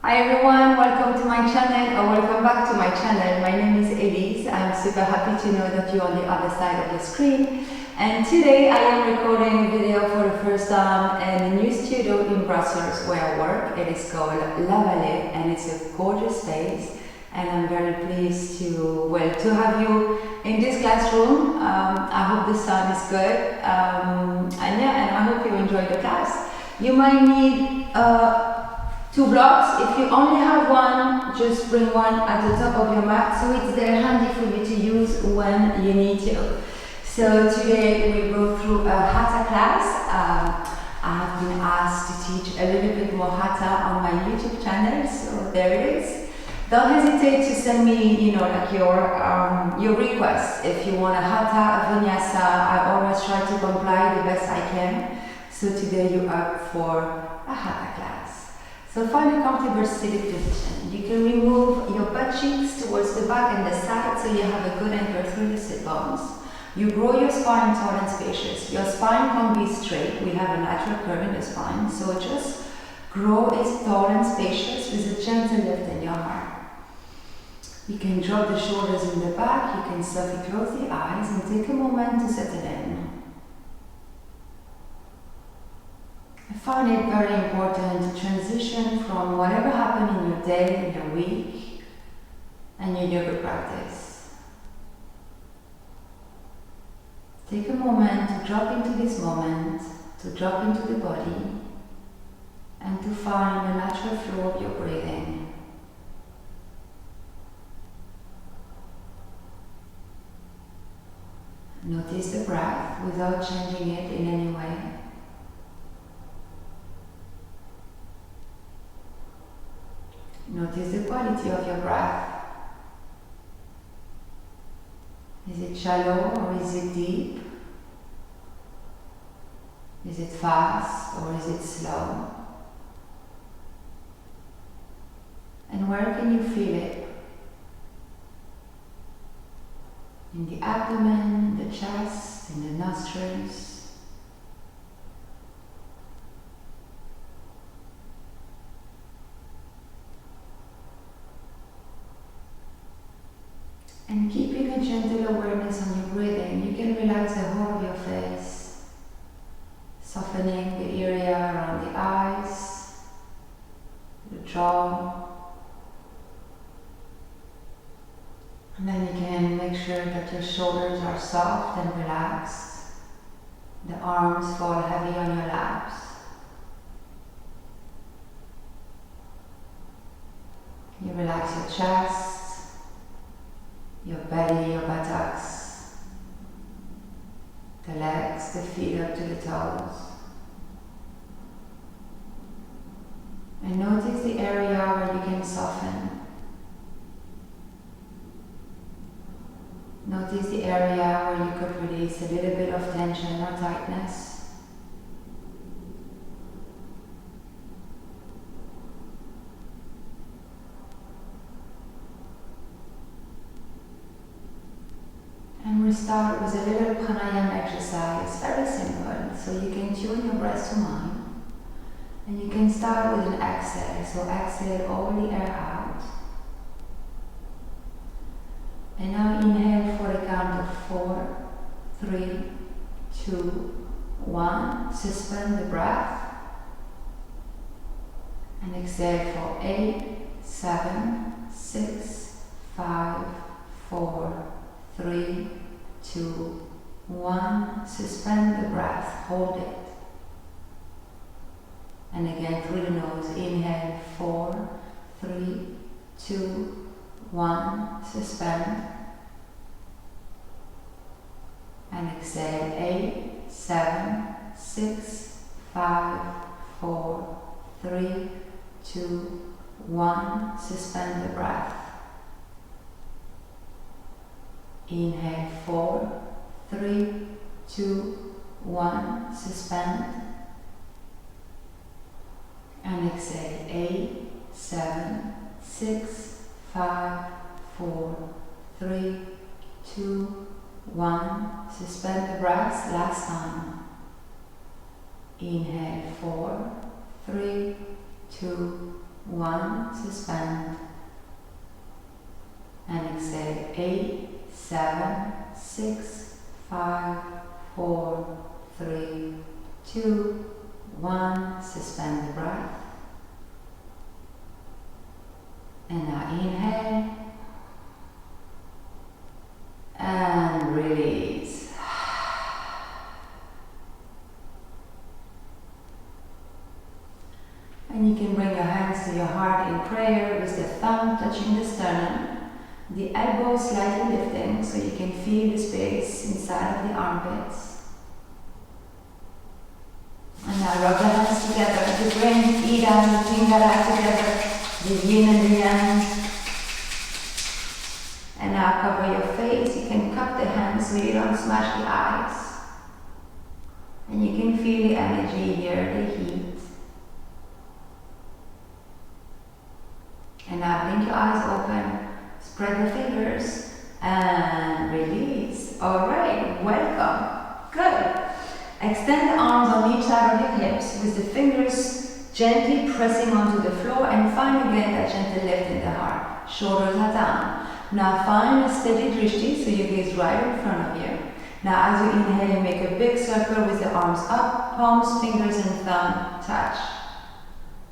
Hi everyone, welcome to my channel or welcome back to my channel. My name is Elise. I'm super happy to know that you're on the other side of the screen. And today I am recording a video for the first time in a new studio in Brussels where I work. It is called La Vallée and it's a gorgeous space. And I'm very pleased to have you in this classroom. I hope the sound is good. And I hope you enjoy the class. You might need 2 blocks. If you only have one, just bring one at the top of your mat so it's there handy for you to use when you need to. So today we go through a Hatha class. I have been asked to teach a little bit more Hatha on my YouTube channel, so there it is. Don't hesitate to send me, like your requests. If you want a Hatha, a Vinyasa, I always try to comply the best I can. So today you're up for a Hatha class. So find a comfortable seated position. You can remove your butt cheeks towards the back and the side so you have a good anchor through the sit bones. You grow your spine tall and spacious. Your spine can't be straight. We have a natural curve in the spine, so just grow it tall and spacious with a gentle lift in your heart. You can drop the shoulders in the back. You can softly close the eyes and take a moment to settle in. I find it very important to transition from whatever happened in your day, in your week, and your yoga practice. Take a moment to drop into this moment, to drop into the body, and to find the natural flow of your breathing. Notice the breath without changing it in any way. Notice the quality of your breath. Is it shallow or is it deep? Is it fast or is it slow? And where can you feel it? In the abdomen, in the chest, in the nostrils. And keeping a gentle awareness on your breathing, you can relax the whole of your face, softening the area around the eyes, the jaw. And then you can make sure that your shoulders are soft and relaxed. The arms fall heavy on your laps. You relax your chest, your belly, your buttocks, the legs, the feet up to the toes. And notice the area where you can soften. Notice the area where you could release a little bit of tension or tightness. And we start with a little pranayama exercise, very simple, so you can tune your breath to mind. And you can start with an exhale, so exhale all the air out. And now inhale for a count of 4, 3, 2, 1. Suspend the breath. And exhale for 8, 7, 6, 5, 4, 3, 2, 1. Suspend the breath, hold it. And again through the nose, inhale 4, 3, 2, 1, suspend. And exhale 8, 7, 6, 5, 4, 3, 2, 1, suspend the breath. Inhale 4, 3, 2, 1, suspend. And exhale 8, 7, 6, 5, 4, 3, 2, 1. Suspend the breath last time. Inhale, 4, 3, 2, 1, suspend. And exhale, 8, 7, 6, 5, 4, 3, 2, 1, suspend the breath. And now inhale and release. And you can bring your hands to your heart in prayer with the thumb touching the sternum, the elbows slightly lifting so you can feel the space inside of the armpits. And now rub the hands together to bring Ida and Pingala together, the yin and the yang. And now cover your face. You can cup the hands so you don't smash the eyes. And you can feel the energy here, the heat. And now blink your eyes open, spread the fingers, and release. Alright, welcome. Good. Extend the arms on each side of your hips with the fingers gently pressing onto the floor, and find again that gentle lift in the heart. Shoulders are down. Now find a steady drishti, so your gaze right in front of you. Now as you inhale, you make a big circle with the arms up, palms, fingers and thumb touch.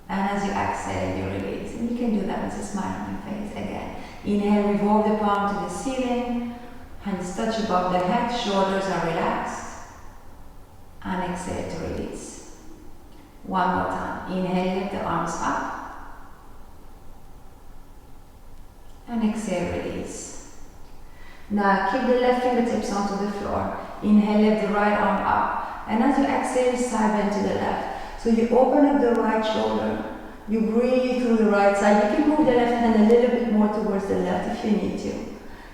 And as you exhale, you release. And you can do that with a smile on your face again. Inhale, revolve the palm to the ceiling, hands touch above the head, shoulders are relaxed. And exhale to release. One more time. Inhale, lift the arms up. And exhale, release. Now keep the left fingertips onto the floor. Inhale, lift the right arm up. And as you exhale, side bend to the left. So you open up the right shoulder. You breathe through the right side. You can move the left hand a little bit more towards the left if you need to.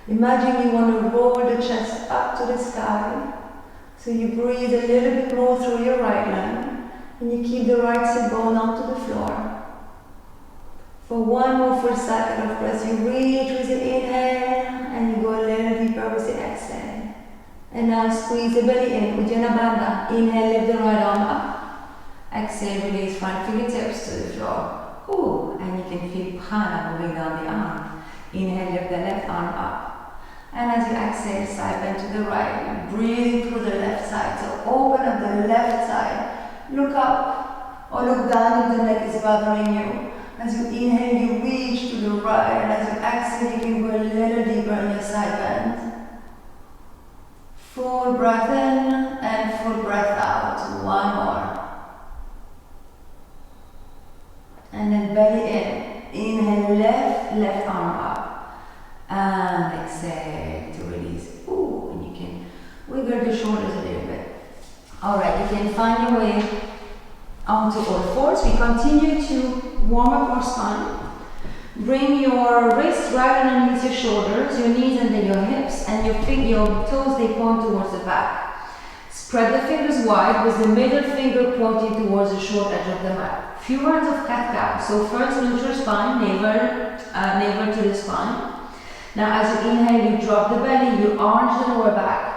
Imagine you want to roll the chest up to the sky. So you breathe a little bit more through your right lung. And you keep the right sit bone onto the floor. For one more full cycle of breath, you reach with the inhale and you go a little deeper with the exhale. And now squeeze the belly in, Uddiyana Bandha. Inhale, lift the right arm up. Exhale, release front fingertips to the floor. Ooh, and you can feel prana moving down the arm. Inhale, lift the left arm up. And as you exhale, side bend to the right. Breathe through the left side. So open up the left side. Look up or look down if the neck is bothering you. As you inhale, you reach to the right. And as you exhale, you can go a little deeper in your side bend. Full breath in and full breath out. One more. And then belly in. Inhale, left arm up. And exhale to release. Ooh, and you can wiggle the shoulders a little bit. Alright, you can find your way onto all fours. We continue to warm up our spine. Bring your wrists right underneath your shoulders, your knees under your hips, and your toes, they point towards the back. Spread the fingers wide with the middle finger pointing towards the short edge of the mat. Few rounds of cat-cow. So first neutral spine, navel to the spine. Now as you inhale, you drop the belly, you arch the lower back.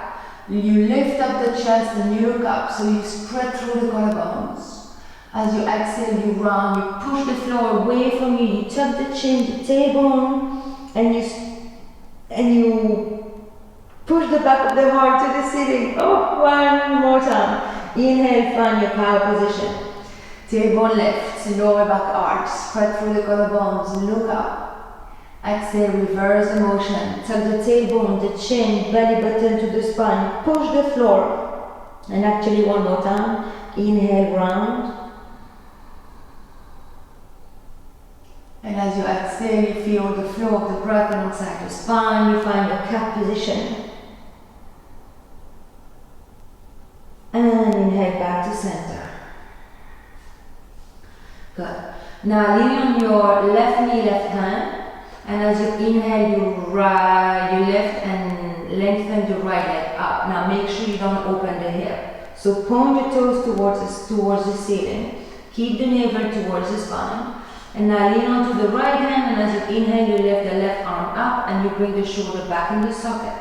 You lift up the chest and you look up, so you spread through the collarbones. As you exhale, you round, you push the floor away from you, you tuck the chin, the tailbone, and you push the back of the heart to the ceiling. Oh, one more time. Inhale, find your cow position. Tailbone lifts, lower back arch, spread through the collarbones, look up. Exhale, reverse the motion. Tuck the tailbone, the chin, belly button to the spine. Push the floor. And actually one more time. Inhale, round. And as you exhale, you feel the flow of the breath alongside your spine. You find a cat position. And inhale back to center. Good. Now lean on your left knee, left hand. And as you inhale, you lift and lengthen the right leg up. Now make sure you don't open the hip. So point your toes towards the ceiling. Keep the navel towards the spine. And now lean onto the right hand, and as you inhale, you lift the left arm up and you bring the shoulder back in the socket.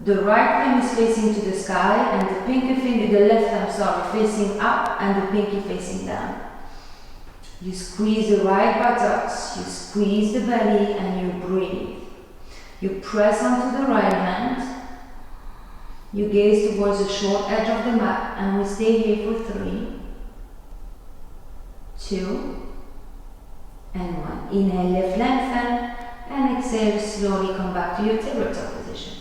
The right thumb is facing to the sky and the pinky finger, the left thumb, sorry, facing up and the pinky facing down. You squeeze the right buttocks, you squeeze the belly and you breathe. You press onto the right hand. You gaze towards the short edge of the mat and we stay here for 3, 2, and 1. Inhale, lift, lengthen, and exhale, slowly come back to your tabletop position.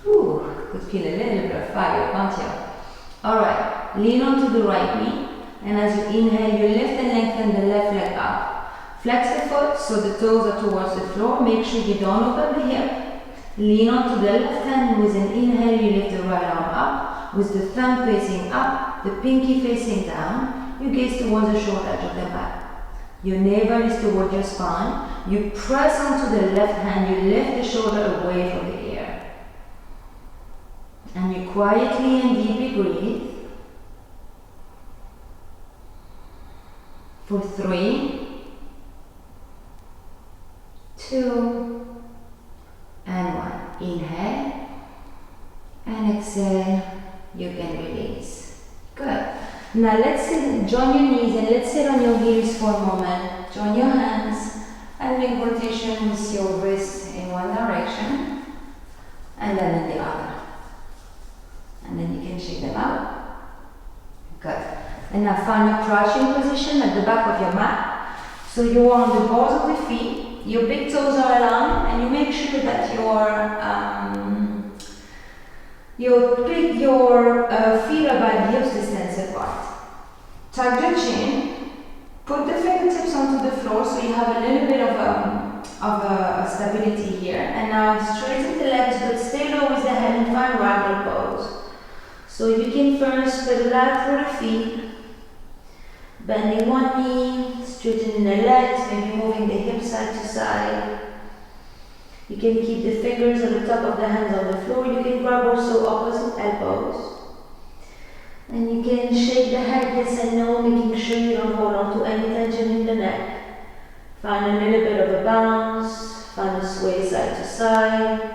Ooh, could feel a little bit of fire, can't you? Alright, lean onto the right knee, and as you inhale, you lift and lengthen the left leg up. Flex the foot so the toes are towards the floor. Make sure you don't open the hip. Lean onto the left hand. With an inhale, you lift the right arm up. With the thumb facing up, the pinky facing down, you gaze towards the short edge of the mat. Your navel is toward your spine. You press onto the left hand, you lift the shoulder away from the ear. And you quietly and deeply breathe. For 3, 2, and 1. Inhale and exhale, you can release. Good. Now let's join your knees and let's sit on your heels for a moment. Join your hands and make rotation with your wrists in one direction and then in the other. And then you can shake them out. Good. And now find a crouching position at the back of your mat. So you're on the balls of the feet, your big toes are aligned, and you make sure that your feet are about hips distance apart. Tuck the chin, put the fingertips onto the floor so you have a little bit of a stability here. And now straighten the legs, but stay low with the head and find ragdoll pose. So you can first pedal out through the feet, bending one knee, straightening the legs, maybe moving the hips side to side. You can keep the fingers at the top of the hands on the floor. You can grab also opposite elbows. And you can shake the head yes and no, making sure you don't hold on to any tension in the neck. Find a little bit of a bounce, find a sway side to side.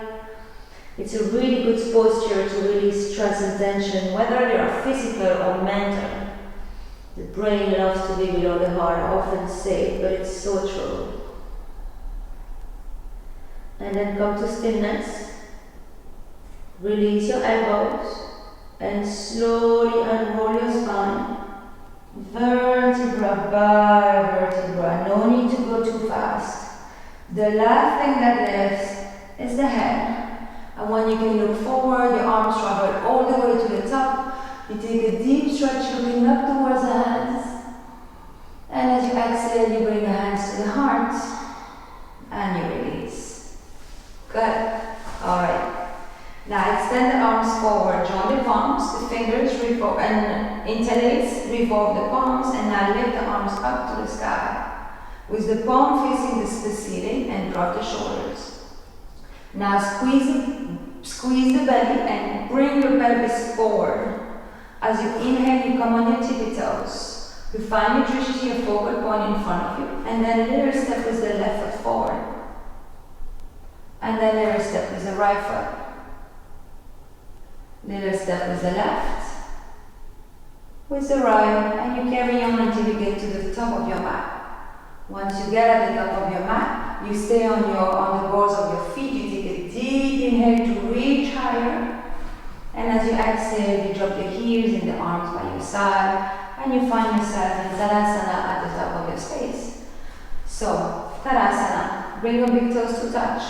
It's a really good posture to release stress and tension, whether they are physical or mental. The brain loves to be below the heart, I often say, but it's so true. And then come to stillness. Release your elbows and slowly unroll your spine. Vertebra by vertebra, no need to go too fast. The last thing that lifts is the head. And when you can look forward, your arms travel all the way to the top. You take a deep stretch, looking up towards the hands. And as you exhale, you bring the hands to the heart. And you release. Good. Alright. Now extend the arms forward. Join the palms, the fingers revolve and interlace, revolve the palms, and now lift the arms up to the sky. With the palm facing the ceiling and drop the shoulders. Now squeeze the belly and bring your pelvis forward. As you inhale, you come on your tippy toes. You find your drishti, your focal point in front of you, and then little step with the left foot forward. And then little step with the right foot. Little step with the left, with the right, and you carry on until you get to the top of your mat. Once you get at the top of your mat, you stay on the balls of your feet. You take a deep inhale to reach higher. And as you exhale, you drop the heels and the arms by your side, and you find yourself in Tadasana at the top of your space. So, Tadasana, bring your big toes to touch,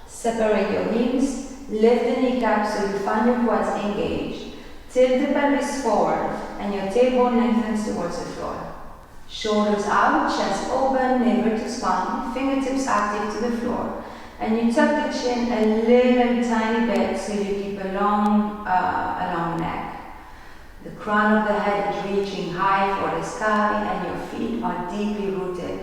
separate your knees, lift the kneecaps so you find your quads engaged, tilt the pelvis forward, and your tailbone lengthens towards the floor. Shoulders out, chest open, navel to spine, fingertips active to the floor. And you tuck the chin a little tiny bit so you keep a long neck. The crown of the head is reaching high for the sky and your feet are deeply rooted.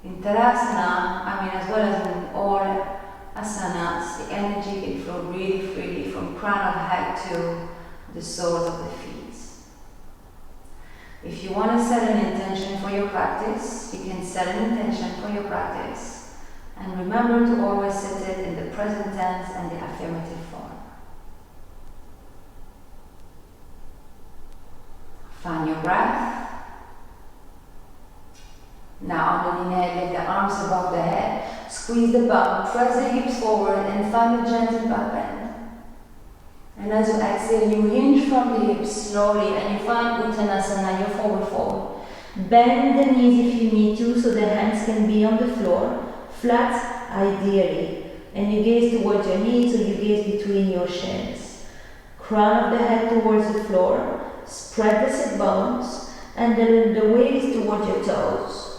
In Tadasana, as well as in all asanas, the energy can flow really freely from crown of the head to the soles of the feet. If you want to set an intention for your practice, you can set an intention for your practice. And remember to always set it in the present tense and the affirmative form. Find your breath. Now on an inhale, lift the arms above the head. Squeeze the bum, press the hips forward and find a gentle back bend. And as you exhale, you hinge from the hips slowly and you find Uttanasana, your forward fold. Bend the knees if you need to so the hands can be on the floor, flat ideally. And you gaze towards your knees or you gaze between your shins. Crown of the head towards the floor, spread the sit bones and then the waist towards your toes.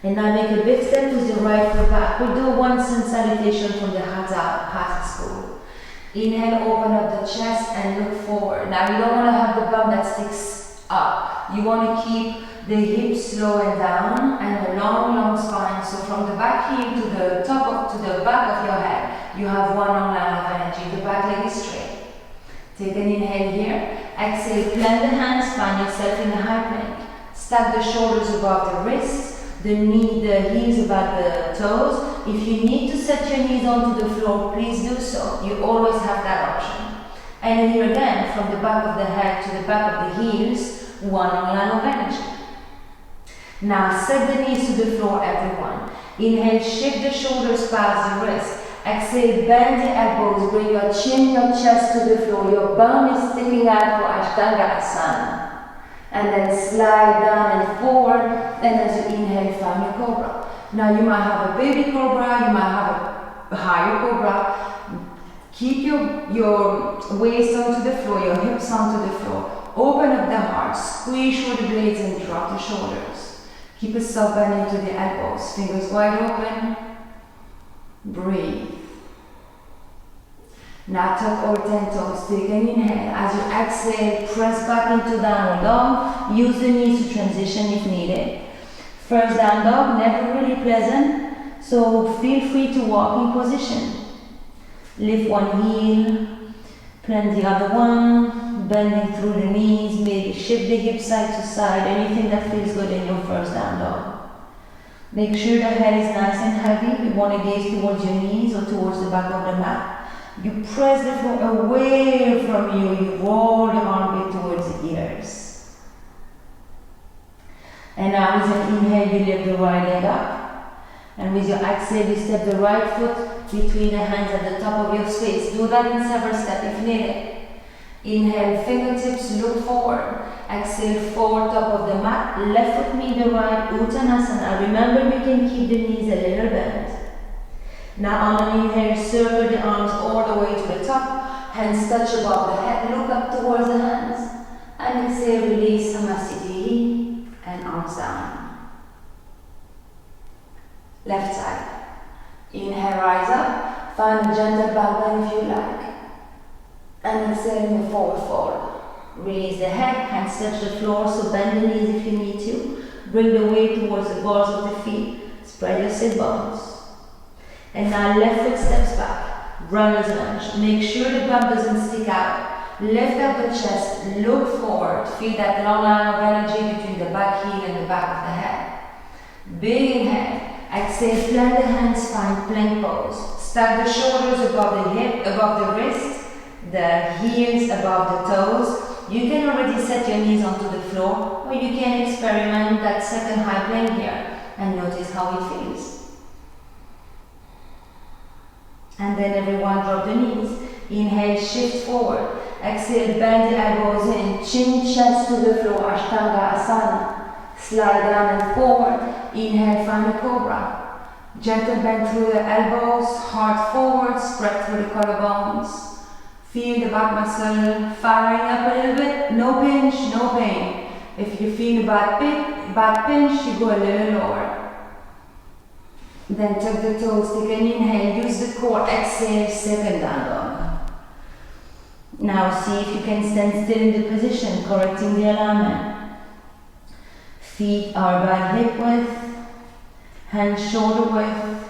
And now make a big step with the right foot back. We'll do one sun salutation from the Hatha school. Inhale, open up the chest and look forward. Now you don't want to have the bum that sticks up. You want to keep the hips low and down and a long spine. So from the back heel to the to the back of your head, you have one long line of energy. The back leg is straight. Take an inhale here. Exhale, plant the hands, find yourself in a high plank. Stack the shoulders above the wrists. The heels above the toes. If you need to set your knees onto the floor, please do so. You always have that option. And here again, from the back of the head to the back of the heels, one long line of energy. Now set the knees to the floor, everyone. Inhale, shift the shoulders past the wrist. Exhale, bend the elbows, bring your chin, your chest to the floor. Your bum is sticking out for Ashtanga Asana. And then slide down and forward, and as you inhale, find your cobra. Now you might have a baby cobra, you might have a higher cobra. Keep your waist onto the floor, your hips onto the floor. Open up the heart, squeeze shoulder blades and drop the shoulders. Keep a soft bend into the elbows, fingers wide open. Breathe. Now tuck all 10 toes, take an inhale. As you exhale, press back into downward dog. Use the knees to transition if needed. First down dog, never really pleasant, so feel free to walk in position. Lift one heel, plant the other one, bending through the knees, maybe shift the hips side to side, anything that feels good in your first down dog. Make sure the head is nice and heavy. You want to gaze towards your knees or towards the back of the mat. You press the floor away from you. You roll the armpit towards the ears. And now with an inhale, you lift the right leg up. And with your exhale, you step the right foot between the hands at the top of your space. Do that in several steps if needed. Inhale, fingertips, look forward. Exhale, forward top of the mat. Left foot meet the right, Uttanasana. Remember, you can keep the knees a little bent. Now on an inhale, circle the arms all the way to the top. Hands touch above the head, look up towards the hands. And exhale, release Samasthiti and arms down. Left side. Inhale, rise up. Find a gentle back bend if you like. And exhale in the forward fold. Release the head, hands touch the floor, so bend the knees if you need to. Bring the weight towards the balls of the feet. Spread your sit bones. And now left foot steps back, runner's lunge. Make sure the bum doesn't stick out. Lift up the chest, look forward. Feel that long line of energy between the back heel and the back of the head. Big inhale. Exhale, plant the hands, find plank pose. Stack the shoulders above the hip, above the wrist, the heels above the toes. You can already set your knees onto the floor, or you can experiment that second high plank here and notice how it feels. And then everyone drop the knees. Inhale, shift forward. Exhale, bend the elbows in. Chin, chest to the floor, Ashtanga Asana. Slide down and forward. Inhale, find a cobra. Gentle bend through the elbows, heart forward, spread through the collarbones. Feel the back muscle firing up a little bit. No pinch, no pain. If you feel a bad pinch, you go a little lower. Then tuck the toes, take an inhale, use the core, exhale, second down dog. Now see if you can stand still in the position, correcting the alignment. Feet are about hip width, hands shoulder width,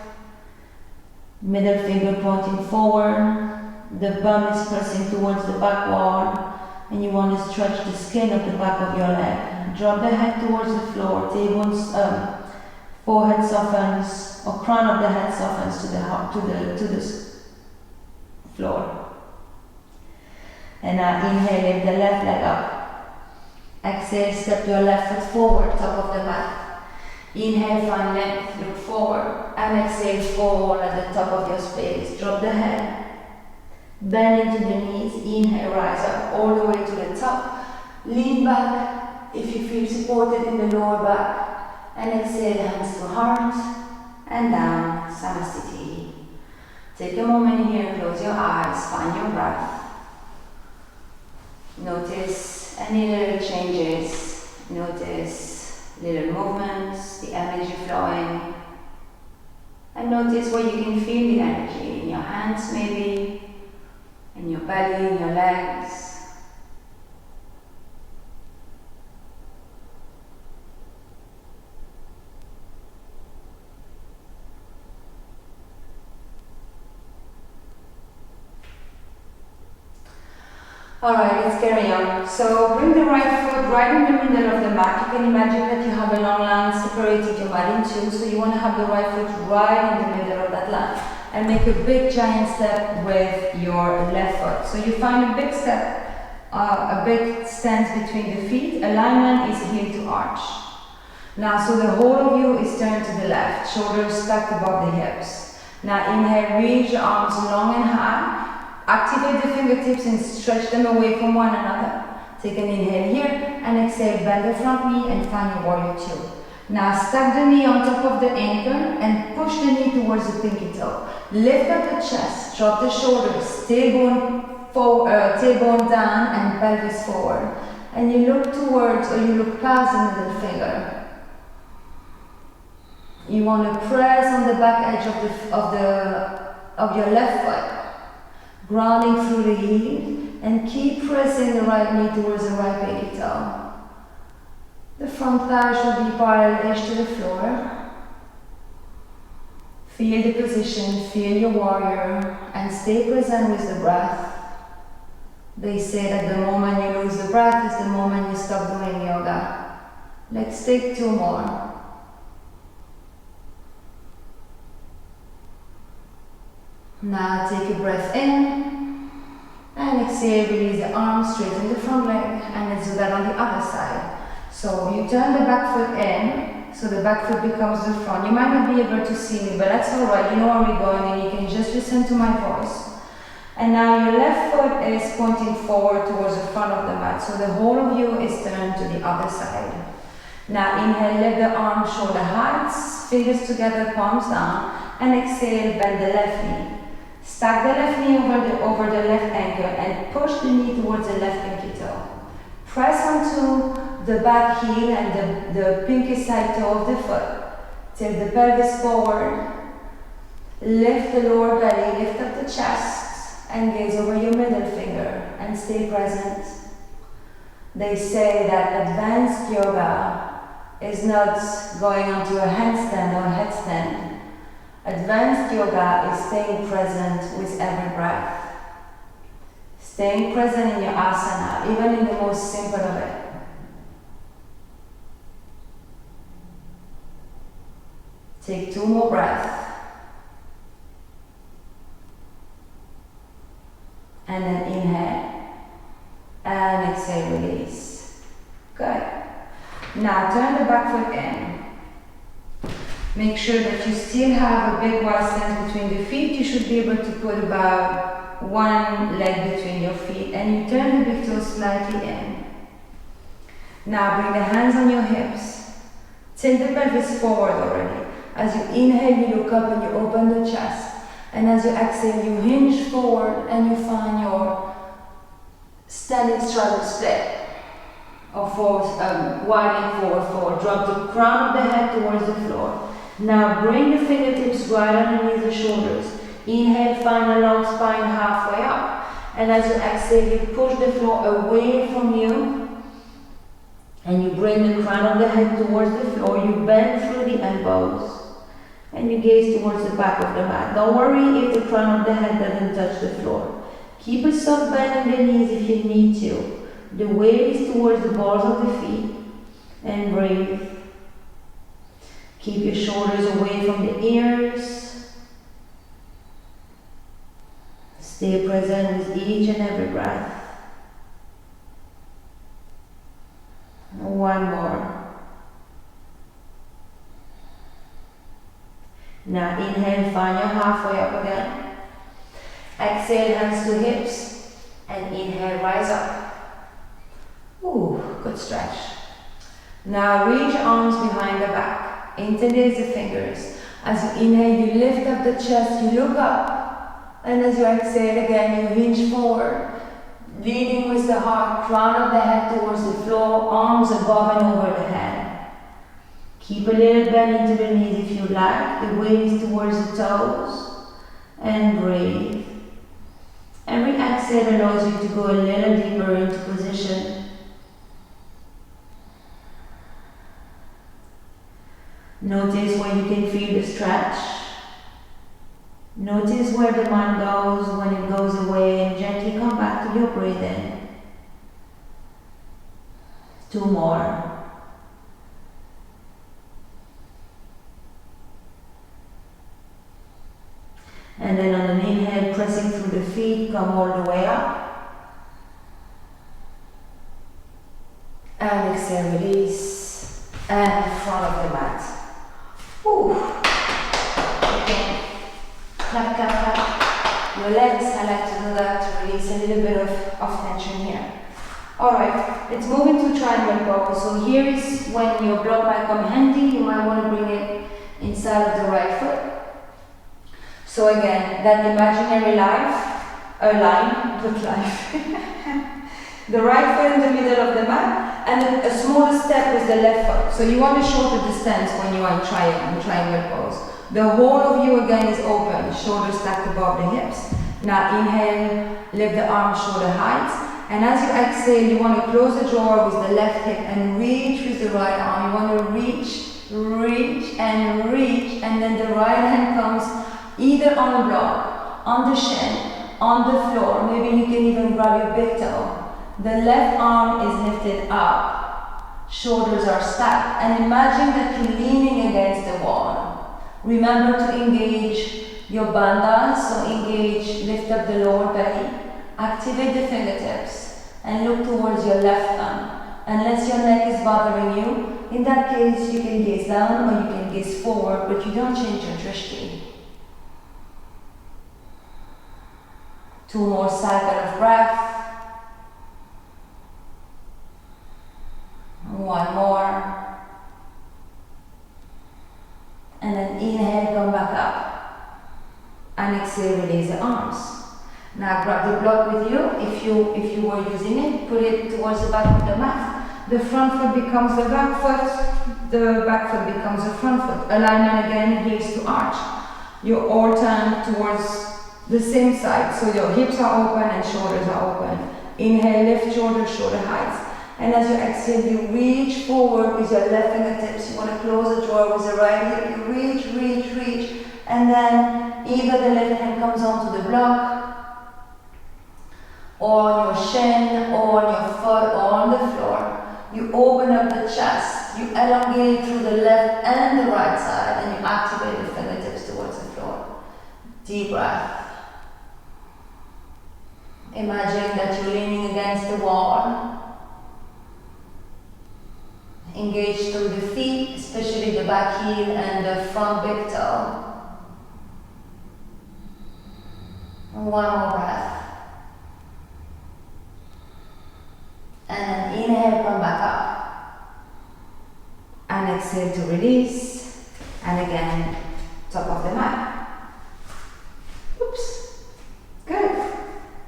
middle finger pointing forward, the bum is pressing towards the back wall, and you want to stretch the skin of the back of your leg. Drop the head towards the floor, tailbone, forehead softens, or crown of the head softens to the floor. And now inhale, lift the left leg up. Exhale, step your left foot forward, top of the mat. Inhale, find length, look forward. And exhale, fall at the top of your space. Drop the head. Bend into the knees. Inhale, rise up all the way to the top. Lean back if you feel supported in the lower back. And exhale, hands to heart. And down, Samasthiti. Take a moment here, close your eyes, find your breath. Notice any little changes. Notice little movements, the energy flowing. And notice where you can feel the energy, in your hands maybe, in your belly, in your legs. Alright, let's carry on. So bring the right foot right in the middle of the mat. You can imagine that you have a long line separated your mat in two, so you want to have the right foot right in the middle of that line. And make a big giant step with your left foot. So you find a big step, a big stance between the feet. Alignment is heel to arch. Now, so the whole of you is turned to the left, shoulders stacked above the hips. Now inhale, reach your arms long and high. Activate the fingertips and stretch them away from one another. Take an inhale here and exhale, bend the front knee and find your warrior two. Now stack the knee on top of the ankle and push the knee towards the pinky toe. Lift up the chest, drop the shoulders, tailbone down and pelvis forward. And you look towards or you look past the middle finger. You want to press on the back edge of your left foot. Grounding through the heel and keep pressing the right knee towards the right pinky toe. The front thigh should be parallel to the floor. Feel the position, feel your warrior and stay present with the breath. They say that the moment you lose the breath is the moment you stop doing yoga. Let's take two more. Now take a breath in and exhale, release the arms, straighten the front leg and let's do that on the other side. So you turn the back foot in, so the back foot becomes the front. You might not be able to see me, but that's alright, you know where we're going and you can just listen to my voice. And now your left foot is pointing forward towards the front of the mat, so the whole of you is turned to the other side. Now inhale, lift the arms shoulder heights, fingers together, palms down and exhale, bend the left knee. Stack the left knee over the left ankle and push the knee towards the left pinky toe. Press onto the back heel and the pinky side toe of the foot. Tilt the pelvis forward. Lift the lower belly, lift up the chest and gaze over your middle finger and stay present. They say that advanced yoga is not going onto a handstand or a headstand. Advanced yoga is staying present with every breath. Staying present in your asana, even in the most simple of it. Take two more breaths. And then inhale. And exhale, release. Good. Now turn the back foot in. Make sure that you still have a big wide stance between the feet. You should be able to put about one leg between your feet and you turn the big toe slightly in. Now bring the hands on your hips. Tilt the pelvis forward already. As you inhale, you look up and you open the chest. And as you exhale, you hinge forward and you find your standing straddle split. Or widening forward. Drop the crown of the head towards the floor. Now bring the fingertips right underneath the shoulders. Inhale, find a long spine halfway up. And as you exhale, you push the floor away from you. And you bring the crown of the head towards the floor. You bend through the elbows. And you gaze towards the back of the mat. Don't worry if the crown of the head doesn't touch the floor. Keep a soft bend in the knees if you need to. The weight is towards the balls of the feet. And breathe. Keep your shoulders away from the ears. Stay present with each and every breath. One more. Now inhale, find your halfway up again. Exhale, hands to hips, and inhale, rise up. Ooh, good stretch. Now reach arms behind the back, interlace the fingers. As you inhale, you lift up the chest, you look up, and as you exhale again, you hinge forward, leading with the heart, crown of the head towards the floor, arms above and over the head. Keep a little bend into the knees if you like, the wings towards the toes, and breathe. Every exhale allows you to go a little deeper into position. Notice where you can feel the stretch. Notice where the mind goes when it goes away, and gently come back to your breathing. 2 more. And then on an inhale, pressing through the feet, come all the way up. And exhale, release. And front of the mat. Ooh. Again. Clap, clap, clap. Your legs, I like to do that to release a little bit of tension here. Alright, let's move into triangle pose. So here is when your block might come handy. You might want to bring it inside of the right foot. So again, that imaginary line, good life. The right foot in the middle of the mat, and then a smaller step with the left foot. So you want a shorter distance when you are in triangle pose. The whole of you again is open, shoulders stacked above the hips. Now inhale, lift the arms shoulder height. And as you exhale, you want to close the drawer with the left hip and reach with the right arm. You want to reach, and then the right hand comes either on the block, on the shin, on the floor. Maybe you can even grab your big toe. The left arm is lifted up. Shoulders are stacked. And imagine that you're leaning against the wall. Remember to engage your bandhas, so engage, lift up the lower belly, activate the fingertips, and look towards your left thumb. Unless your neck is bothering you, in that case you can gaze down or you can gaze forward, but you don't change your drishti. 2 more cycle of breath. 1 more. And then inhale, come back up. And exhale, release the arms. Now grab the block with you. If you were using it, put it towards the back of the mat. The front foot becomes the back foot. The back foot becomes the front foot. Alignment again, heels to arch. You all turn towards the same side, so your hips are open and shoulders are open. Inhale, lift shoulders, shoulder heights. And as you exhale, you reach forward with your left fingertips. You want to close the drawer with the right hip. You reach. And then either the left hand comes onto the block, or on your shin, or on your foot, or on the floor. You open up the chest. You elongate through the left and the right side, and you activate the fingertips towards the floor. Deep breath. Imagine that you're leaning against the wall. Engage through the feet, especially the back heel and the front big toe. 1 more breath. And then inhale, come back up. And exhale to release. And again, top of the mat. Oops. Good.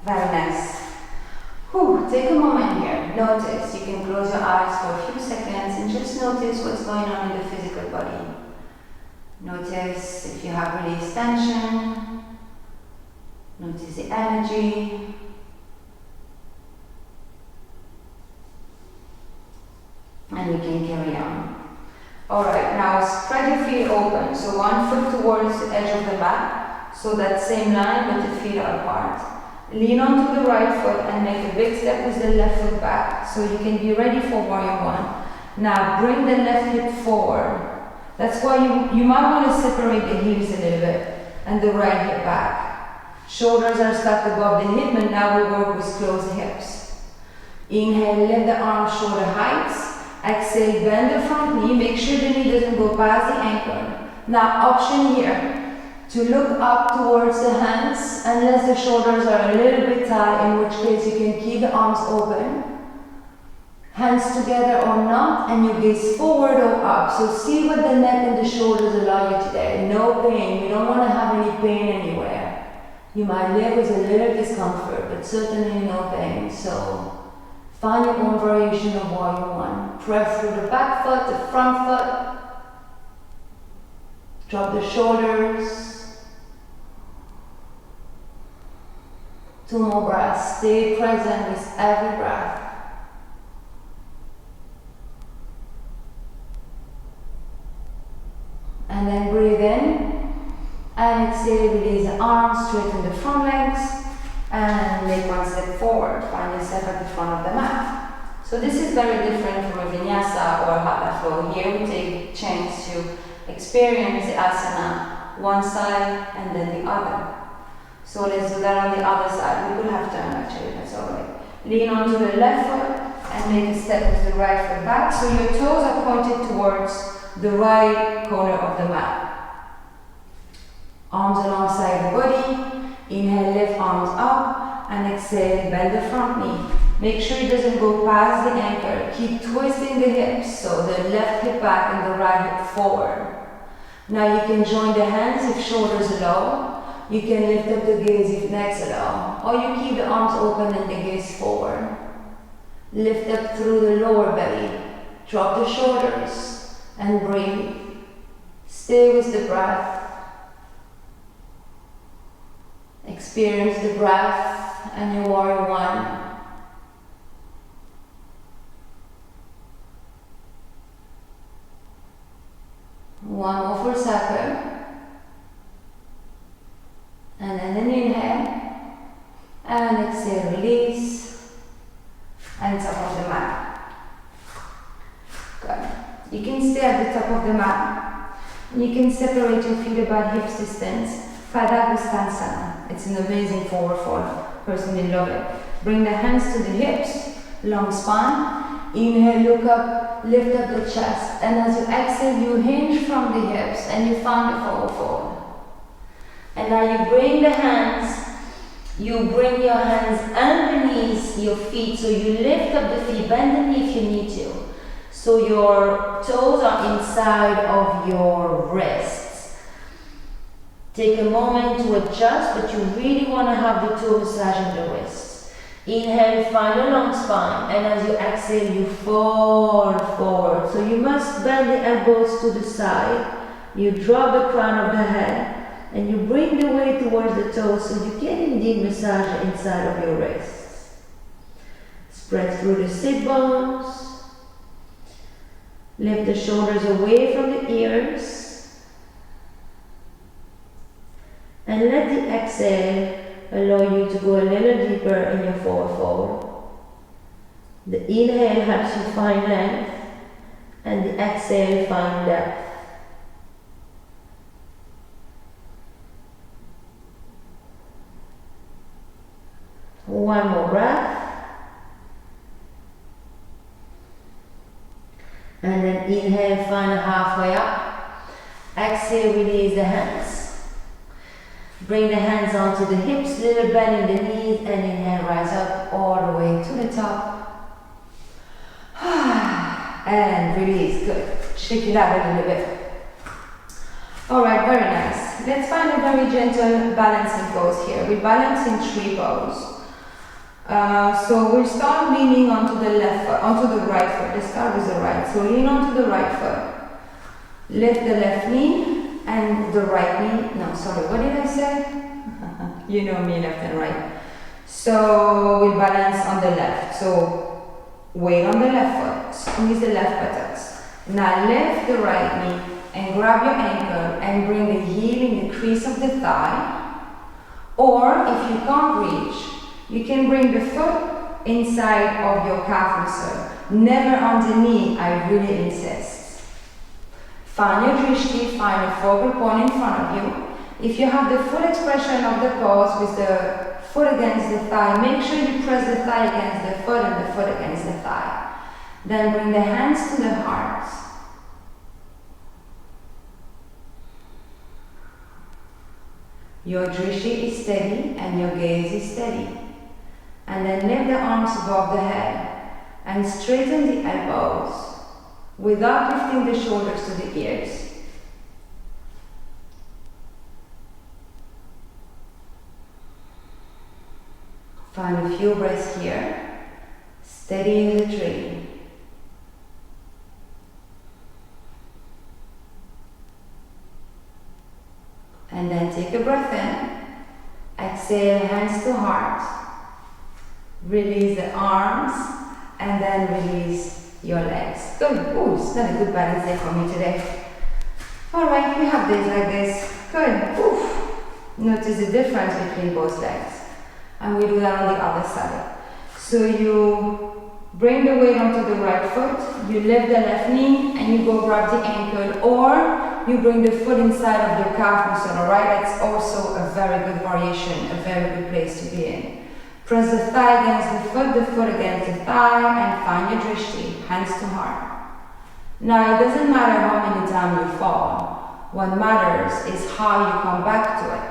Very nice. Take a moment here. Notice. You can close your eyes for a few seconds and just notice what's going on in the physical body. Notice if you have released tension. Notice the energy. And we can carry on. Alright, now spread your feet open. So 1 foot towards the edge of the mat. So that same line, but the feet are apart. Lean onto the right foot and make a big step with the left foot back. So you can be ready for warrior 1. Now bring the left hip forward. That's why you might want to separate the heels a little bit. And the right hip back. Shoulders are stacked above the hip, and now we work with closed hips. Inhale, lift the arms shoulder heights. Exhale, bend the front knee. Make sure the knee doesn't go past the ankle. Now, option here to look up towards the hands unless the shoulders are a little bit tight, in which case you can keep the arms open. Hands together or not, and you gaze forward or up. So see what the neck and the shoulders allow you today. No pain. You don't want to have any pain anywhere. You might live with a little discomfort, but certainly no pain. So find your own variation of warrior one. Press through the back foot, the front foot. Drop the shoulders. 2 more breaths. Stay present with every breath. And then breathe in, and exhale, release the arms, straighten the front legs, and make one step forward. Find yourself at the front of the mat. So this is very different from a vinyasa or a hatha flow. Here we take a chance to experience the asana, one side and then the other. So let's do that on the other side. We could have turned actually, that's alright. Lean onto the left foot and make a step with the right foot back. So your toes are pointed towards the right corner of the mat. Arms alongside the body. Inhale, lift arms up, and exhale, bend the front knee. Make sure it doesn't go past the ankle. Keep twisting the hips, so the left hip back and the right hip forward. Now you can join the hands if shoulders allow. You can lift up the gaze if necks allow. Or you keep the arms open and the gaze forward. Lift up through the lower belly. Drop the shoulders. And breathe. Stay with the breath. Experience the breath and your warrior one. One more for a second. And then an inhale. And exhale, release. And top of the mat. Good. You can stay at the top of the mat. You can separate your feet about hips distance. Padangusthasana. It's an amazing forward fold. Personally love it. Bring the hands to the hips, long spine. Inhale, look up, lift up the chest. And as you exhale, you hinge from the hips and you find the forward fold. And now you bring the hands, you bring your hands underneath your feet. So you lift up the feet, bend the knee if you need to. So your toes are inside of your wrists. Take a moment to adjust, but you really want to have the toe massaging the wrists. Inhale, find a long spine, and as you exhale, you fold forward. So you must bend the elbows to the side. You drop the crown of the head, and you bring the weight towards the toes, so you can indeed massage inside of your wrists. Spread through the sit bones. Lift the shoulders away from the ears. And let the exhale allow you to go a little deeper in your forward fold. The inhale helps you find length, and the exhale find depth. One more breath. And then inhale, find halfway up. Exhale, release the hands. Bring the hands onto the hips, little bend in the knees, and inhale, rise up all the way to the top. And release, good. Shake it out a little bit. Alright, very nice. Let's find a very gentle balancing pose here. We balance in tree pose. So we'll start leaning onto the left foot, onto the right foot. Let's start with the right. So lean onto the right foot. Lift the left knee and the right knee. No, sorry, what did I say? You know me, left and right. So we balance on the left. So weight on the left foot. Squeeze the left buttocks. Now lift the right knee and grab your ankle and bring the heel in the crease of the thigh. Or if you can't reach, you can bring the foot inside of your calf muscle. Never on the knee, I really insist. Find your drishti, find a focal point in front of you. If you have the full expression of the pose with the foot against the thigh, make sure you press the thigh against the foot and the foot against the thigh. Then bring the hands to the heart. Your drishti is steady and your gaze is steady. And then lift the arms above the head and straighten the elbows without lifting the shoulders to the ears. Find a few breaths here, steady as a tree. And then take a breath in, exhale, hands to heart. Release the arms and then release your legs. Good. Oh, it's got a good balance there for me today. Alright, we have days like this. Good. Oof. Notice the difference between both legs. And we do that on the other side. So you bring the weight onto the right foot, you lift the left knee and you go grab the ankle, or you bring the foot inside of your calf muscle, alright? That's also a very good variation, a very good place to be in. Press the thigh against the foot against the thigh, and find your drishti, hands to heart. Now it doesn't matter how many times you fall. What matters is how you come back to it.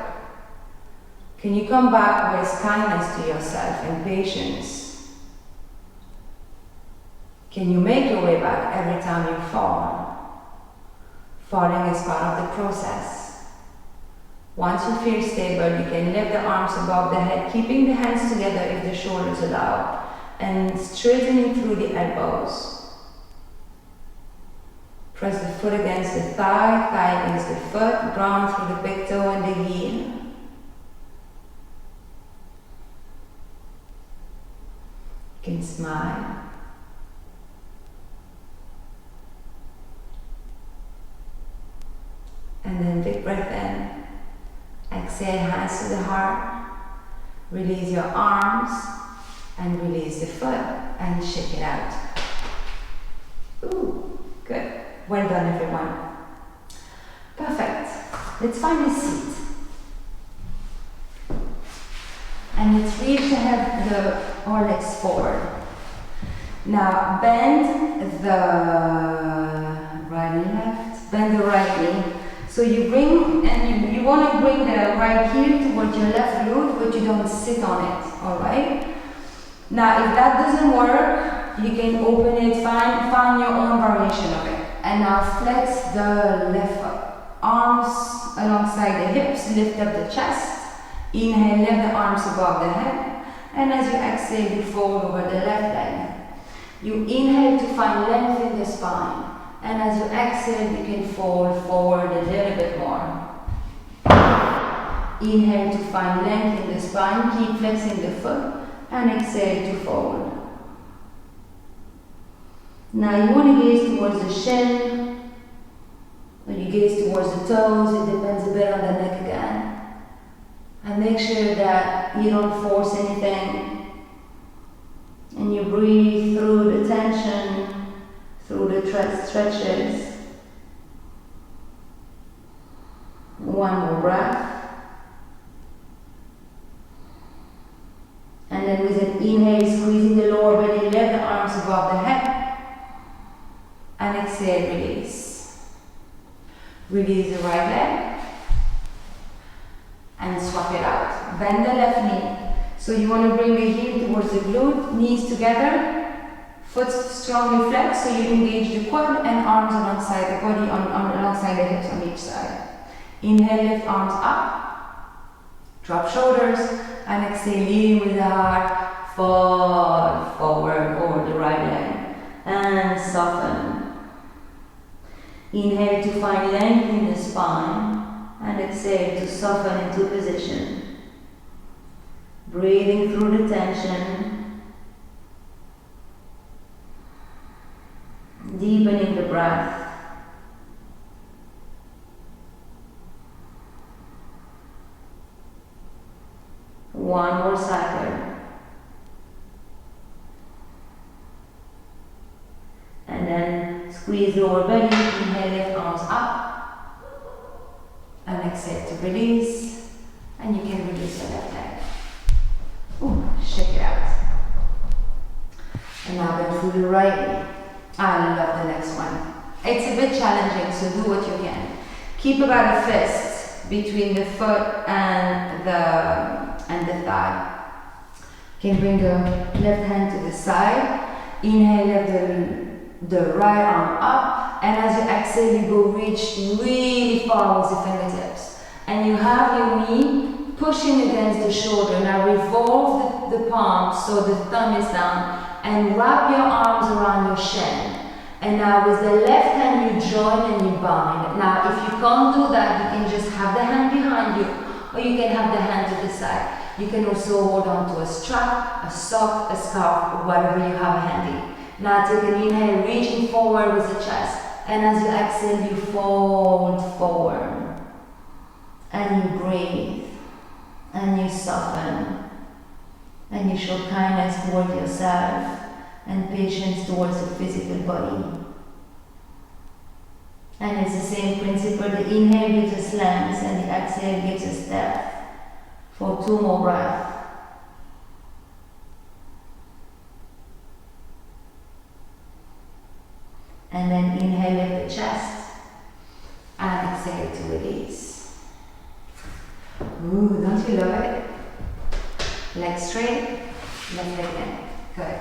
Can you come back with kindness to yourself and patience? Can you make your way back every time you fall? Falling is part of the process. Once you feel stable, you can lift the arms above the head, keeping the hands together if the shoulders allow, and straightening through the elbows. Press the foot against the thigh, thigh against the foot, ground through the big toe and the heel. You can smile. And then big breath in. Exhale, hands to the heart. Release your arms and release the foot and shake it out. Ooh, good. Well done, everyone. Perfect. Let's find a seat. And let's reach to have our legs forward. Now bend the right and left, bend the right knee. So you bring, and you want to bring the right heel towards your left glute, but you don't sit on it, alright? Now if that doesn't work, you can open it, find your own variation of it. And now flex the left foot. Arms alongside the hips, lift up the chest. Inhale, lift the arms above the head. And as you exhale, you fold over the left leg. You inhale to find length in the spine. And as you exhale, you can fold forward a little bit more. Inhale to find length in the spine, keep flexing the foot, and exhale to fold. Now you want to gaze towards the shin. When you gaze towards the toes, it depends a bit on the neck again. And make sure that you don't force anything. And you breathe through the tension, through the stretches. One more breath. And then with an inhale, squeezing the lower belly, lift the arms above the head. And exhale, release. Release the right leg. And swap it out. Bend the left knee. So you want to bring the heel towards the glute, knees together, foot strongly flexed so you engage the quad and arms alongside the body, alongside the hips on each side. Inhale, lift arms up, drop shoulders, and exhale, lean with the heart, fall forward over the right leg, and soften. Inhale to find length in the spine. And exhale to soften into position. Breathing through the tension. Deepening the breath. One more cycle. And then squeeze lower belly, inhale, lift arms up. And exhale to release, and you can release your left leg. Ooh, shake it out. And now bend through the right knee. challenging, so do what you can. Keep about a fist between the foot and the thigh. You can bring your left hand to the side. Inhale, lift the right arm up, and as you exhale, you go reach really far with the fingertips. And you have your knee pushing against the shoulder. Now revolve the palm so the thumb is down, and wrap your arms around your shin. And now with the left hand you join and you bind. Now if you can't do that, you can just have the hand behind you, or you can have the hand to the side. You can also hold on to a strap, a sock, a scarf, whatever you have handy. Now take an inhale, reaching forward with the chest. And as you exhale, you fold forward. And you breathe. And you soften. And you show kindness toward yourself and patience towards the physical body. And it's the same principle. The inhale gives us length and the exhale gives us depth. For 2 more breaths. And then inhale, lift the chest, and exhale to release. Ooh, don't you love it? Legs straight, left leg in. Good.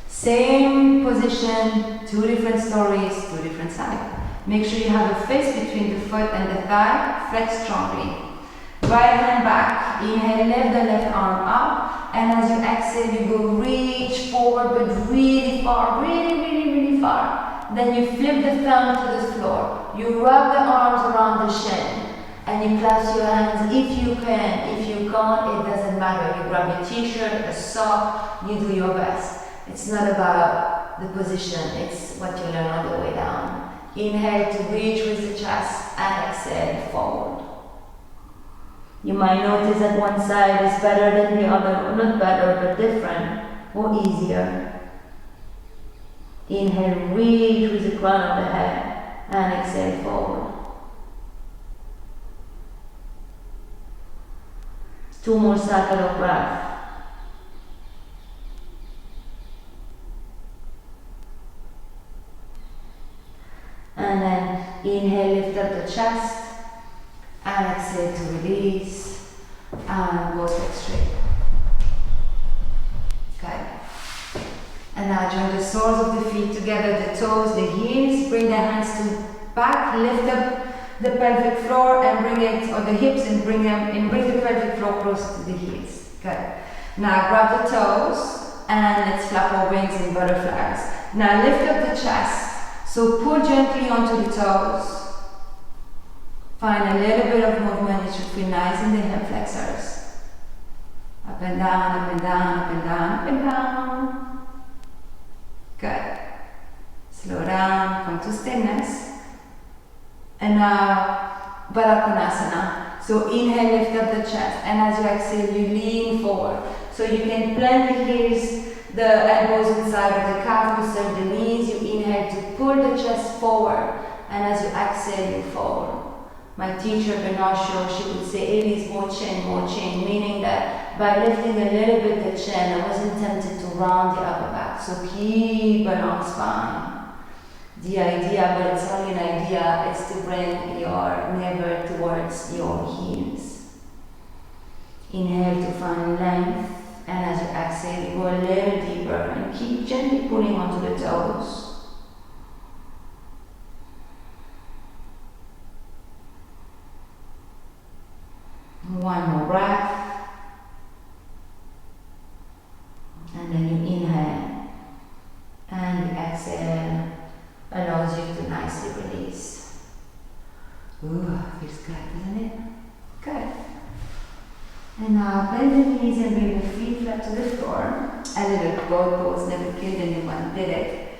Same position, 2 different stories, 2 different sides. Make sure you have a fist between the foot and the thigh, flex strongly. Right hand back, inhale, lift the left arm up, and as you exhale, you go reach forward, but really far, really far. Then you flip the thumb to the floor. You rub the arms around the shin, and you clasp your hands if you can. If you can't, it doesn't matter. You grab your t-shirt, a sock, you do your best. It's not about the position, it's what you learn on the way down. Inhale to reach with the chest, and exhale forward. You might notice that one side is better than the other, or not better, but different, or easier. Inhale, reach with the crown of the head, and exhale forward. 2 more cycles of breath. And then inhale, lift up the chest. And exhale to release, and go back straight. Good. And now join the soles of the feet together, the toes, the heels. Bring the hands to back, lift up the pelvic floor and bring it, or the hips, and bring the pelvic floor close to the heels. Good. Now grab the toes and let's flap our wings in butterflies. Now lift up the chest. So pull gently onto the toes. Find a little bit of movement. It should feel nice in the hip flexors. Up and down, up and down, up and down, up and down. Good. Slow down, come to stillness. And now, Baddha Konasana. So inhale, lift up the chest. And as you exhale, you lean forward. So you can plant the heels, the elbows inside of the calf muscle, the knees. You inhale to pull the chest forward. And as you exhale, you forward. My teacher, Benasho, she would say, Elise, more chin, meaning that by lifting a little bit the chin, I wasn't tempted to round the upper back. So keep a long spine. The idea, but it's only an idea, is to bring your navel towards your heels. Inhale to find length, and as you exhale, you go a little deeper and keep gently pulling onto the toes. One more breath, and then you inhale, and the exhale allows you to nicely release. Ooh, feels good, doesn't it? Good. And now bend the knees and bring the feet flat to the floor. A little boat pose, never killed anyone, did it?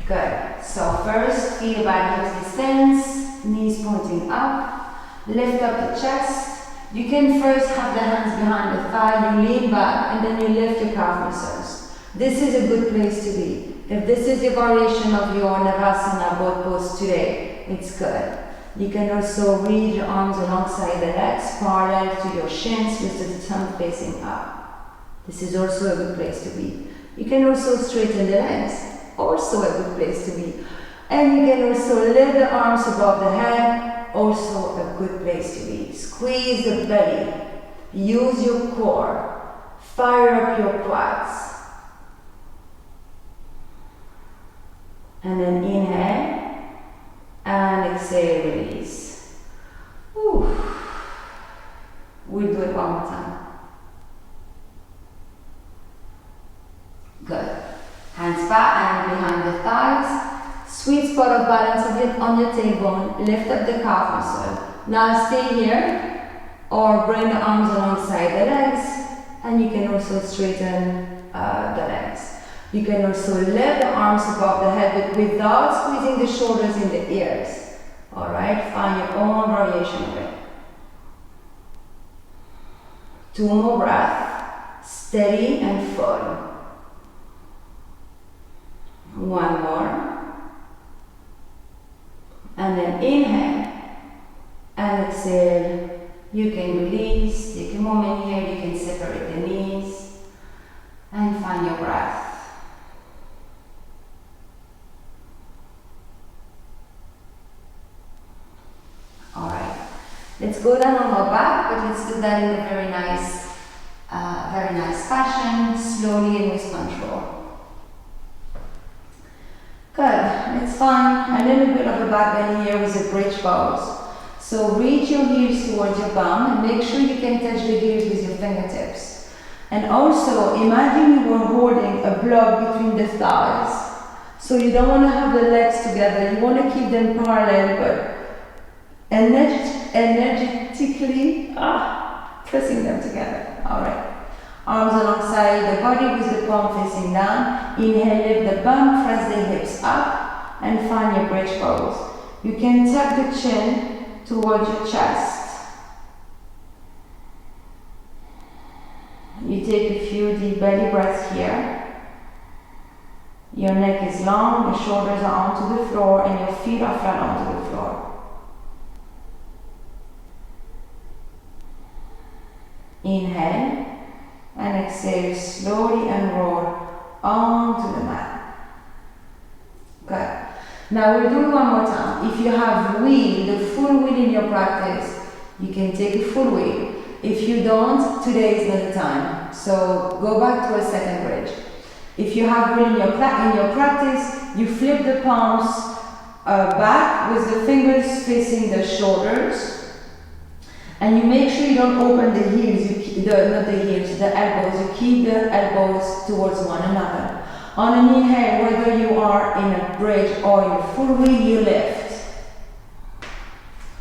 Good. So first, feel about hips distance, knees pointing up, lift up the chest. You can first have the hands behind the thigh, you lean back, and then you lift your calf muscles. This is a good place to be. If this is your variation of your Navasana boat pose today, it's good. You can also reach your arms alongside the legs, parallel to your shins with the thumb facing up. This is also a good place to be. You can also straighten the legs, also a good place to be. And you can also lift the arms above the head, also a good place to be. Squeeze the belly, use your core, fire up your quads. And then inhale, and exhale, release. Whew. We'll do it one more time. Good. Hands back and behind the thighs. Sweet spot of balance on your tailbone. Lift up the calf muscle. Now stay here or bring the arms alongside the legs, and you can also straighten the legs. You can also lift the arms above the head, but without squeezing the shoulders in the ears. Alright, find your own variation of it. 2 more breaths. Steady and full. 1 more. And then inhale and exhale. You can release, take a moment here, you can separate the knees and find your breath. Alright, let's go down on our back, but let's do that in a very nice fashion, slowly and with control. Good, let's find a little bit of a back bend here with the bridge pose. So reach your heels towards your bum and make sure you can touch the heels with your fingertips. And also imagine you were holding a block between the thighs. So you don't want to have the legs together, you want to keep them parallel, but energetically pressing them together. Alright. Arms alongside the body with the palm facing down. Inhale, lift the bum, press the hips up and find your bridge pose. You can tuck the chin towards your chest. You take a few deep belly breaths here. Your neck is long, your shoulders are onto the floor and your feet are flat onto the floor. Inhale and exhale slowly and roll onto the mat. Good. Now we'll do it one more time. If you have wheel, the full wheel in your practice, you can take a full wheel. If you don't, today is not the time. So go back to a second bridge. If you have wheel in your practice, you flip the palms back with the fingers facing the shoulders. And you make sure you don't open the heels, the elbows. You keep the elbows towards one another. On an inhale, whether you are in a bridge or in a full wheel, you lift.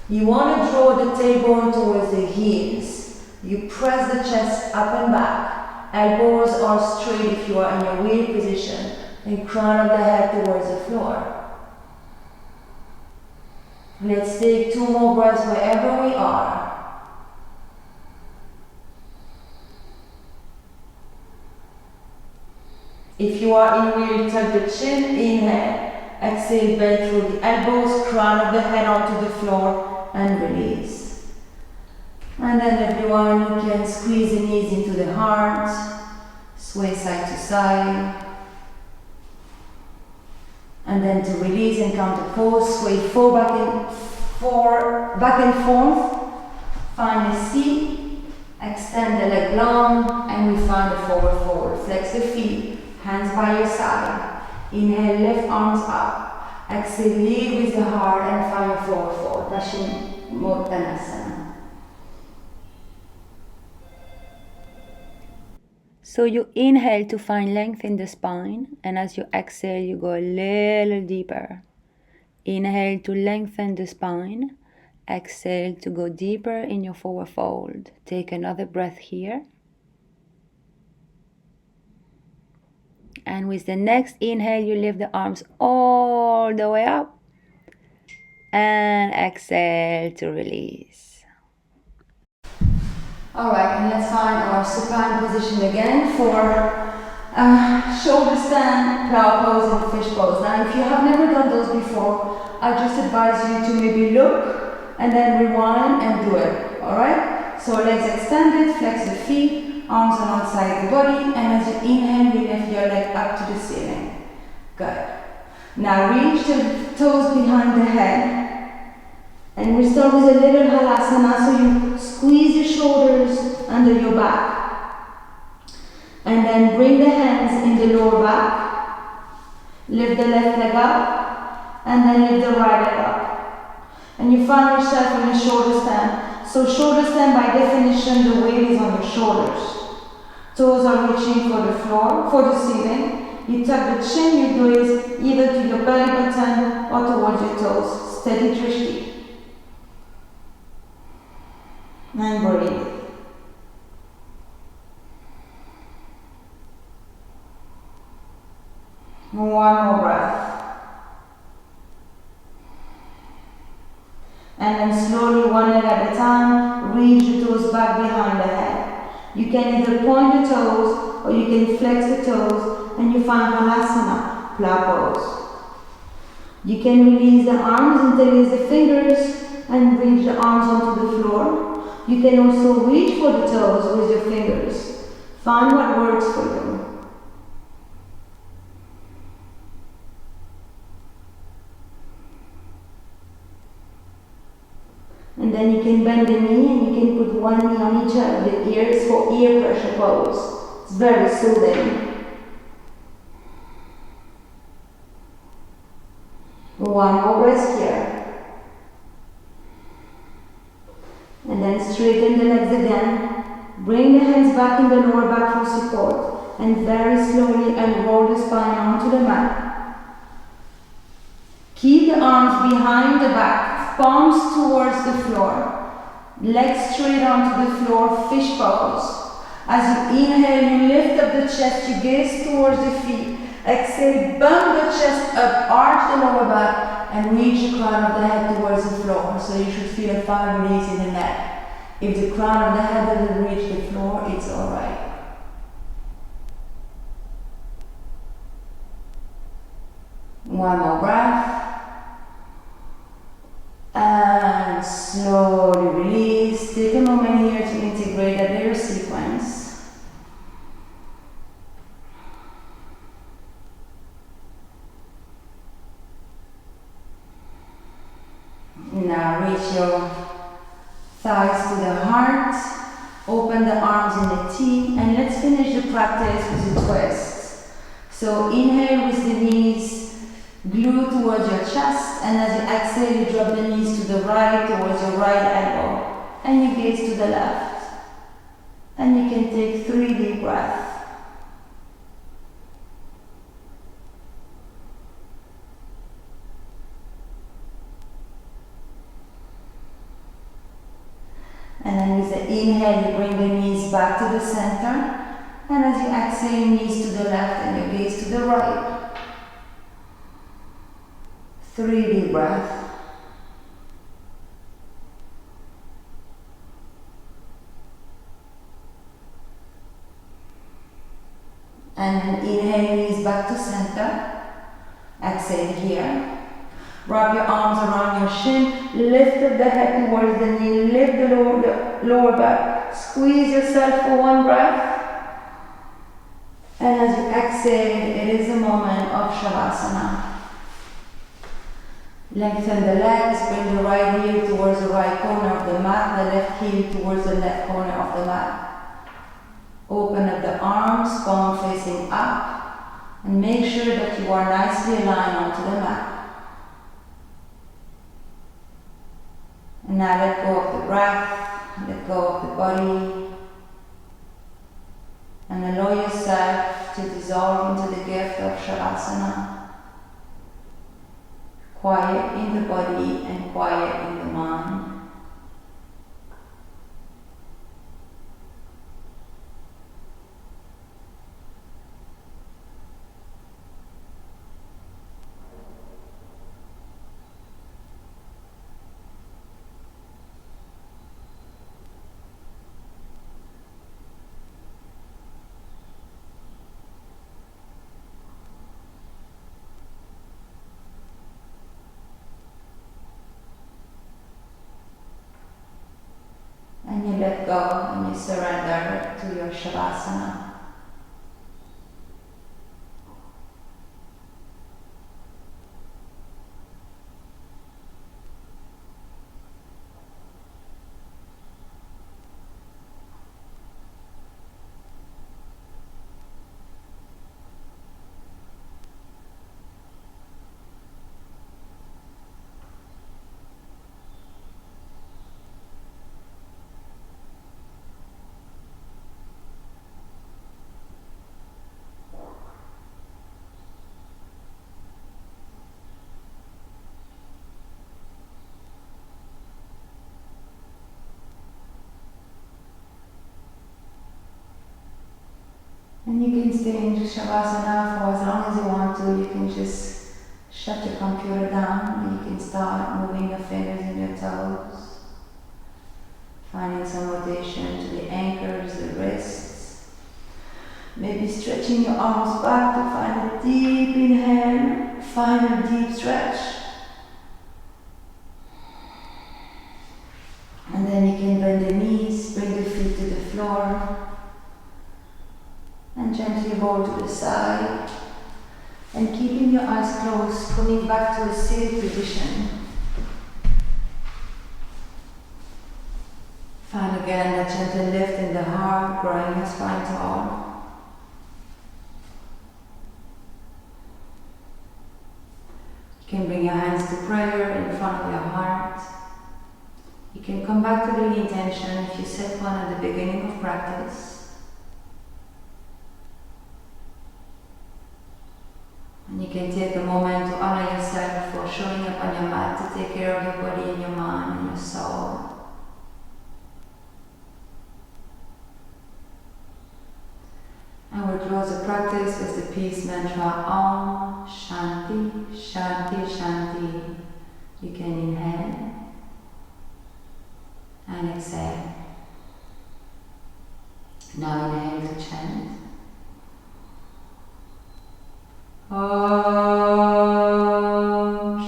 You want to draw the tailbone towards the heels. You press the chest up and back. Elbows are straight if you are in your wheel position. And crown of the head towards the floor. Let's take 2 more breaths wherever we are. If you are in wheel, tuck the chin, inhale. Exhale, bend through the elbows, crown of the head onto the floor and release. And then everyone, you can squeeze the knees into the heart, sway side to side. And then to release and counter pose, sway back and forth. Find a seat, extend the leg long, and we find a forward fold. Flex the feet. Hands by your side. Inhale, lift arms up. Exhale, lead with the heart and find your forward fold. Asana. So you inhale to find length in the spine, and as you exhale, you go a little deeper. Inhale to lengthen the spine. Exhale to go deeper in your forward fold. Take another breath here. And with the next inhale, you lift the arms all the way up. And exhale to release. Alright, and let's find our supine position again for shoulder stand, plow pose, and fish pose. Now, if you have never done those before, I just advise you to maybe look and then rewind and do it. Alright? So legs extended, flex the feet. Arms alongside the body, and as you inhale, you lift your leg up to the ceiling. Good. Now reach the toes behind the head. And we start with a little halasana, so you squeeze your shoulders under your back. And then bring the hands in the lower back. Lift the left leg up. And then lift the right leg up. And you find yourself in a shoulder stand. So shoulder stand, by definition, the weight is on your shoulders. Toes are reaching for the floor, for the ceiling. You tuck the chin, you gaze either to your belly button or towards your toes. Steady drishti. And breathe. One more breath. And then slowly, one leg at a time, reach the toes back behind the head. You can either point your toes or you can flex the toes and you find halasana, plow pose. You can release the arms, interlace the fingers and reach the arms onto the floor. You can also reach for the toes with your fingers. Find what works for you. And then you can bend the knee and you can put one knee on each of the ears for ear pressure pose. It's very soothing. One more breath here. And then straighten the legs again. Bring the hands back in the lower back for support. And very slowly unroll the spine onto the mat. Keep the arms behind the back, palms towards the floor. Legs straight onto the floor, fish pose. As you inhale, you lift up the chest, you gaze towards the feet. Exhale, bump the chest up, arch the lower back, and reach the crown of the head towards the floor. So you should feel a fine release in the neck. If the crown of the head doesn't reach the floor, it's alright. One more breath. And slowly release. Take a moment here to integrate that little sequence. Now reach your thighs to the heart. Open the arms in the T. And let's finish the practice with a twist. So inhale with the knees glue towards your chest, and as you exhale, you drop the knees to the right towards your right elbow, and you gaze to the left. And you can take 3 deep breaths. And then with the inhale, you bring the knees back to the center, and as you exhale, knees to the left and your gaze to the right. 3 deep breaths. And inhale, knees back to center. Exhale here. Wrap your arms around your shin. Lift up the head towards the knee. Lift the lower back. Squeeze yourself for 1 breath. And as you exhale, it is a moment of Shavasana. Lengthen the legs, bring the right heel towards the right corner of the mat, the left heel towards the left corner of the mat. Open up the arms, palm facing up, and make sure that you are nicely aligned onto the mat. And now let go of the breath, let go of the body, and allow yourself to dissolve into the gift of Shavasana. Quiet in the body and quiet in the mind. And you let go and you surrender to your Shavasana. And you can stay in Shavasana for as long as you want to. You can just shut your computer down and you can start moving your fingers and your toes. Finding some rotation to the ankles, the wrists. Maybe stretching your arms back to find a deep inhale, final deep stretch. And then you can bend the knees, bring the feet to the floor. And gently roll to the side. And keeping your eyes closed, coming back to a seated position. Find again that gentle lift in the heart, growing your spine tall. You can bring your hands to prayer in front of your heart. You can come back to the intention if you set one at the beginning of practice. And you can take a moment to honor yourself for showing up on your mat to take care of your body and your mind and your soul. And we'll close the practice with the peace mantra Om Shanti Shanti Shanti. You can inhale and exhale. Now inhale to chant. Om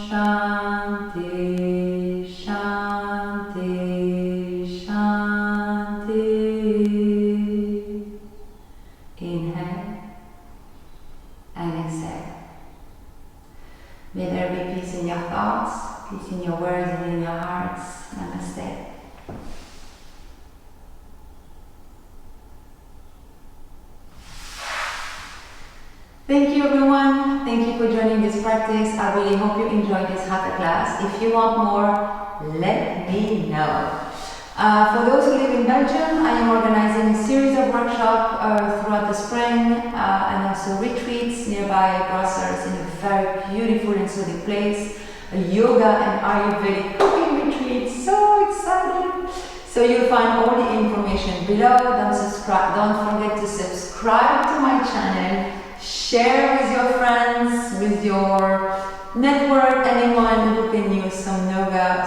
Shanti Shanti Shanti. Inhale and exhale. May there be peace in your thoughts, peace in your words and in your hearts. Namaste. Thank you everyone. Thank you for joining this practice. I really hope you enjoyed this Hatha class. If you want more, let me know. For those who live in Belgium, I am organizing a series of workshops throughout the spring and also retreats nearby Brussels in a very beautiful and soothing place. A yoga and Ayurvedic cooking retreat. So excited! So you'll find all the information below. Don't forget to subscribe to my channel. Share with your friends, with your network, anyone who can use some yoga,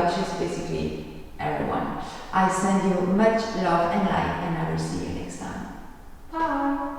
which is basically everyone. I send you much love and light, and I will see you next time. Bye!